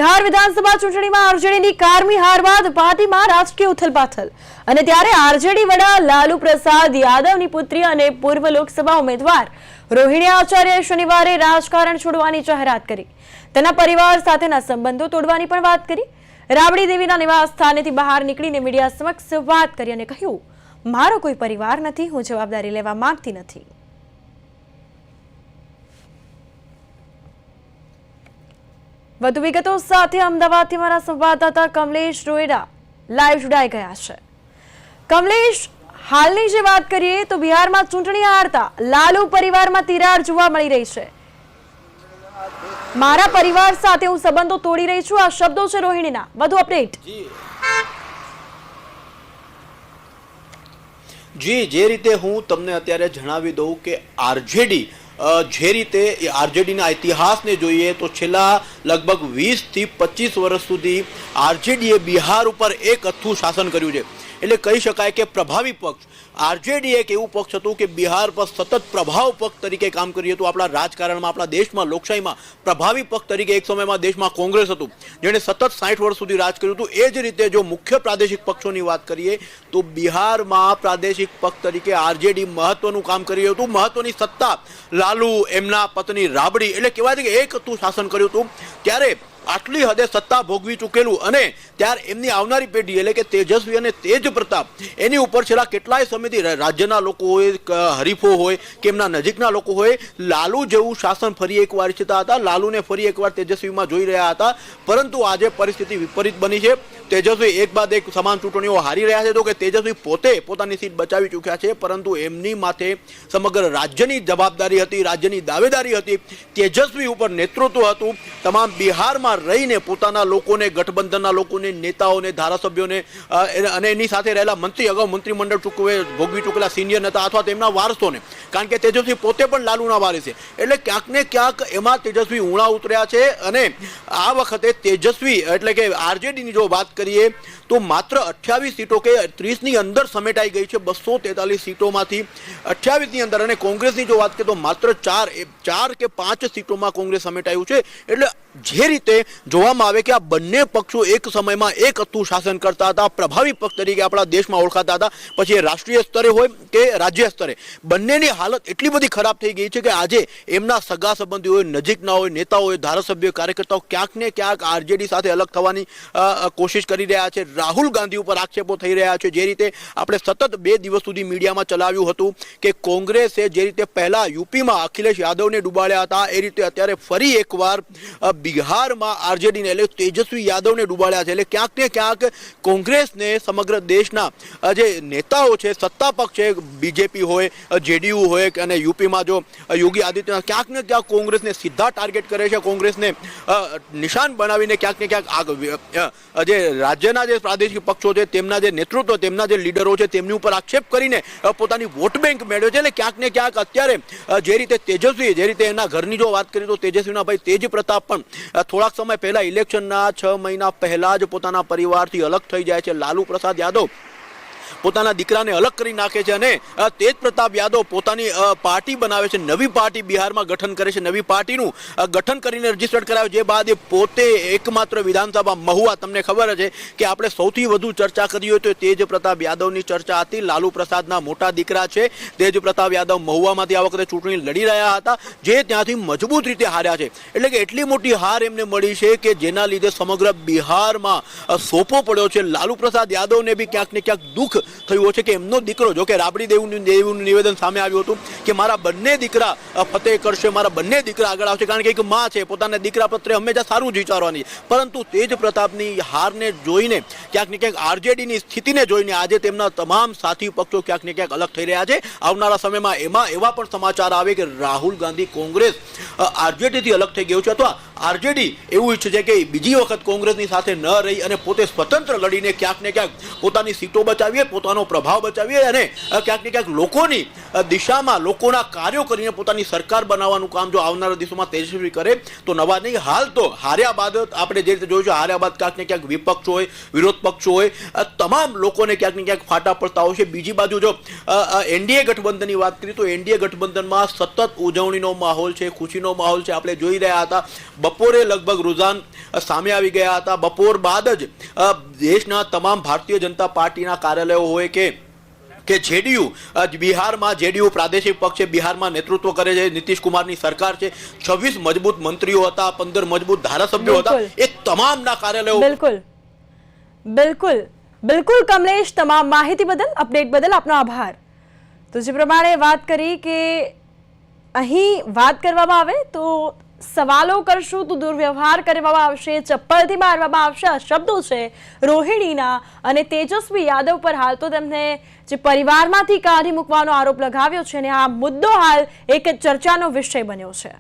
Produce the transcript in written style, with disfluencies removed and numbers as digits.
બિહાર વિધાનસભા ચૂંટણીમાં આરજેડીની કારમી હાર બાદ પાર્ટીમાં રાજકીય ઉથલપાથલ અને ત્યારે આરજેડી વડા લાલુ પ્રસાદ યાદવની પુત્રી અને પૂર્વ લોકસભા ઉમેદવાર રોહિણી આચાર્યએ શનિવારે રાજકારણ છોડવાની જાહેરાત કરી। તેના પરિવાર સાથેના સંબંધો તોડવાની પણ વાત કરી। રાબડી દેવીના નિવાસ સ્થાનેથી બહાર નીકળીને મીડિયા સમક્ષ વાત કરી અને કહ્યું, મારો કોઈ પરિવાર નથી, હું જવાબદારી લેવા માંગતી નથી। વધુ વિગતો સાથે અમદાવાદથી મારા સંવાદદાતા કમલેશ રોયડા લાઈવ જોડાઈ ગયા છે। કમલેશ, હાલની જે વાત કરીએ તો બિહારમાં ચૂંટણી હારતા લાલુ પરિવારમાં તિરાડ જોવા મળી રહી છે। મારા પરિવાર સાથે હું સંબંધો તોડી રહી છું, આ શબ્દો છે રોહિણીના। વધુ અપડેટ। જી, જે રીતે હું તમને અત્યારે જણાવી દઉં કે આરજેડી જે રીતે આરજેડીના ઇતિહાસને જોઈએ તો છેલ્લા લગભગ 20 થી 25 વર્ષ સુધી આરજેડીએ બિહાર ઉપર એક અથ્થું શાસન કર્યું છે। એટલે કહી શકાય કે પ્રભાવી પક્ષ આરજેડી એક એવું પક્ષ હતું કે બિહાર પર સતત પ્રભાવ પક્ષ તરીકે કામ કર્યું હતું। આપણા રાજકારણમાં, આપણા દેશમાં, લોકશાહીમાં પ્રભાવી પક્ષ તરીકે એક સમયમાં દેશમાં કોંગ્રેસ હતું, જેણે સતત 60 વર્ષ સુધી રાજ કર્યું હતું। એ જ રીતે જો મુખ્ય પ્રાદેશિક પક્ષોની વાત કરીએ તો બિહારમાં પ્રાદેશિક પક્ષ તરીકે આરજેડી મહત્વનું કામ કર્યું હતું। મહત્વની સત્તા લાલુ, એમના પત્ની રાબડી, એટલે કહેવાય છે કે એક હતું શાસન કર્યું હતું। ત્યારે આટલી હદે સત્તા ભોગવી ચૂકેલું અને ત્યારે એમની આવનારી પેઢી એટલે કે તેજસ્વી અને તેજ પ્રતાપ એની ઉપર છેલ્લા કેટલાય સમયથી રાજ્યના લોકો હોય, હરીફો હોય કે એમના નજીકના લોકો હોય, લાલુ જેવું શાસન ફરી એકવાર ઈચ્છતા હતા, લાલુને ફરી એકવાર તેજસ્વીમાં જોઈ રહ્યા હતા। પરંતુ આજે પરિસ્થિતિ વિપરીત બની છે। તેજસ્વી એક બાદ એક સમાન ચૂંટણીઓ હારી રહ્યા છે, તો કે તેજસ્વી પોતે પોતાની સીટ બચાવી ચૂક્યા છે, પરંતુ એમની માથે સમગ્ર રાજ્યની જવાબદારી હતી, રાજ્યની દાવેદારી હતી, તેજસ્વી ઉપર નેતૃત્વ હતું। તમામ બિહારમાં રહીને પોતાના લોકોને, ગઠબંધનના લોકોને, નેતાઓને, ધારાસભ્યોને અને એની સાથે રહેલા મંત્રી, અગાઉ મંત્રીમંડળ ભોગવી ચૂકેલા સિનિયર નેતા અથવા તેમના વારસોને, કારણ કે તેજસ્વી પોતે પણ લાલુના વારિસ છે, એટલે ક્યાંક ને ક્યાંક એમાં તેજસ્વી ઊણા ઉતર્યા છે। અને આ વખતે તેજસ્વી એટલે કે આરજેડીની જો વાત કરીએ તો માત્ર 28 સીટો કે 30ની અંદર સમેટાઈ ગઈ છે, 243 સીટોમાંથી 28ની અંદર। અને કોંગ્રેસની જો વાત કરીએ તો માત્ર 4 કે 5 સીટોમાં કોંગ્રેસ સમેટાયું છે। એટલે જે રીતે જોવામાં આવે કે આ બંને પક્ષો એક સમયમાં એક હતું શાસન કરતા હતા, પ્રભાવી પક્ષ તરીકે આપણા દેશમાં ઓળખાતા હતા, પછી એ રાષ્ટ્રીય સ્તરે હોય કે રાજ્ય સ્તરે, બંનેની હાલત એટલી બધી ખરાબ થઈ ગઈ છે કે આજે એમના સગા સંબંધીઓ હોય, નજીકના હોય, નેતાઓ હોય, ધારાસભ્યો, કાર્યકર્તાઓ ક્યાંક ને ક્યાંક આરજેડી સાથે અલગ થવાની કોશિશ કરી રહ્યા છે। રાહુલ ગાંધી ઉપર આક્ષેપો થઈ રહ્યા છે। જે રીતે આપણે સતત 2 દિવસ સુધી મીડિયામાં ચલાવ્યું હતું કે કોંગ્રેસે જે રીતે પહેલા યુપીમાં અખિલેશ યાદવને ડૂબાડ્યા હતા, એ રીતે અત્યારે ફરી એકવાર બિહારમાં આરજેડીને એટલે તેજસ્વી યાદવને ડૂબાડ્યા છે। એટલે ક્યાંક ને ક્યાંક કોંગ્રેસને સમગ્ર દેશના જે નેતાઓ છે, સત્તા પક્ષ છે, બીજેપી હોય, જેડીયુ હોય અને યુપીમાં જો યોગી આદિત્યનાથ, ક્યાંક ને ક્યાંક કોંગ્રેસને સીધા ટાર્ગેટ કરે છે, કોંગ્રેસને નિશાન બનાવીને ક્યાંક ને ક્યાંક જે રાજ્યના જે પ્રાદેશિક પક્ષો છે તેમના જે નેતૃત્વ, તેમના જે લીડરો છે તેમની ઉપર આક્ષેપ કરીને પોતાની વોટ બેંક મેળવે છે। એટલે ક્યાંક ને ક્યાંક અત્યારે જે રીતે તેજસ્વી, જે રીતે એના ઘરની જો વાત કરીએ તો તેજસ્વીના ભાઈ તેજ પ્રતાપ પણ થોડાક સમય પહેલા ઇલેક્શનના 6 મહિના પહેલા જ પોતાના પરિવારથી અલગ થઈ જાય છે। લાલુ પ્રસાદ યાદવ પોતાના દીકરાને અલગ કરી નાખે છે અને તેજ પ્રતાપ યાદવ પોતાની પાર્ટી બનાવે છે, નવી પાર્ટી બિહારમાં ગઠન કરે છે, નવી પાર્ટીનું ગઠન કરીને રજીસ્ટર્ડ કરાવે। જે બાદ એ પોતે એકમાત્ર વિધાનસભા મહુવા, તમને ખબર છે કે આપણે સૌથી વધુ ચર્ચા કરી હોય તો તેજ પ્રતાપ યાદવની ચર્ચા હતી। લાલુ પ્રસાદના મોટા દીકરા છે તેજ પ્રતાપ યાદવ, મહુવામાંથી આ વખતે ચૂંટણી લડી રહ્યા હતા, જે ત્યાંથી મજબૂત રીતે હાર્યા છે। એટલે કે એટલી મોટી હાર એમને મળી છે કે જેના લીધે સમગ્ર બિહારમાં સોપો પડ્યો છે। લાલુ પ્રસાદ યાદવને બી ક્યાંક ને ક્યાંક દુઃખ થયું છે કે એમનો દીકરો, જો કે રાબડી દેવીનું નિવેદન સામે આવ્યું હતું કે મારા બંને દીકરા ફતેહ કરશે, મારા બંને દીકરા આગળ આવશે, કારણ કે એક માં છે, પોતાના દીકરા પ્રત્યે હંમેશા સારું જ વિચારવાની। પરંતુ તેજ પ્રતાપની હારને જોઈને, ક્યાંક ને ક્યાંક આરજેડીની સ્થિતિને જોઈને આજે તેમના તમામ સાથી પક્ષો ક્યાંક ને ક્યાંક અલગ થઈ રહ્યા છે। આવનારા સમયમાં એવા પણ સમાચાર આવે કે રાહુલ ગાંધી કોંગ્રેસ આરજેડીથી અલગ થઈ ગયું છે, અથવા આરજેડી એવું ઈચ્છે છે કે બીજી વખત કોંગ્રેસની સાથે ન રહી અને પોતે સ્વતંત્ર લડીને ક્યાંક ને ક્યાંક પોતાની સીટો બચાવીએ, પોતાનો પ્રભાવ બચાવીએ અને ક્યાંક ને ક્યાંક લોકોની દિશામાં, લોકોના કાર્યો કરીને પોતાની સરકાર બનાવવાનું કામ જો આવનારા દિવસોમાં તેજસ્વી કરે તો નવા નહીં। હાલ તો હાર્યા બાદ આપણે જે રીતે જોયું છે, હાર્યા બાદ ક્યાંક ને ક્યાંક વિપક્ષ હોય, વિરોધ પક્ષો હોય, તમામ લોકોને ક્યાંક ને ક્યાંક ફાટા પડતા હોય છે। બીજી બાજુ જો એનડીએ ગઠબંધનની વાત કરીએ તો એનડીએ ગઠબંધનમાં સતત ઉજવણીનો માહોલ છે, ખુશીનો માહોલ છે। આપણે જોઈ રહ્યા હતા બપોરે લગભગ રૂઝાન સામે આવી ગયા હતા. બપોર બાદ જ દેશના તમામ ભારતીય જનતા પાર્ટીના કાર્યાલયો હોય કે જેડીયુ બિહારમાં જેડીયુ પ્રાદેશિક પક્ષ છે, બિહારમાં નેતૃત્વ કરે છે, નીતિશ કુમારની સરકાર છે, 26 મજબૂત મંત્રીઓ હતા, 15 મજબૂત ધારાસભ્યો હતા, એ તમામના કાર્યાલયો. બિલકુલ બિલકુલ બિલકુલ કમલેશ, તમામ માહિતી બદલ, અપડેટ બદલ આપનો આભાર. તો જે પ્રમાણે વાત કરી કે અહીં વાત કરવામાં આવે તો સવાલો કરશું તો દુર્વ્યવહાર કરવામાં આવશે, ચપ્પલથી મારવામાં આવશે, આ શબ્દો છે રોહિણીના અને તેજસ્વી યાદવ પર હાલ તો તેમને જે પરિવારમાંથી કાઢી મૂકવાનો આરોપ લગાવ્યો છે અને આ મુદ્દો હાલ એક ચર્ચાનો વિષય બન્યો છે.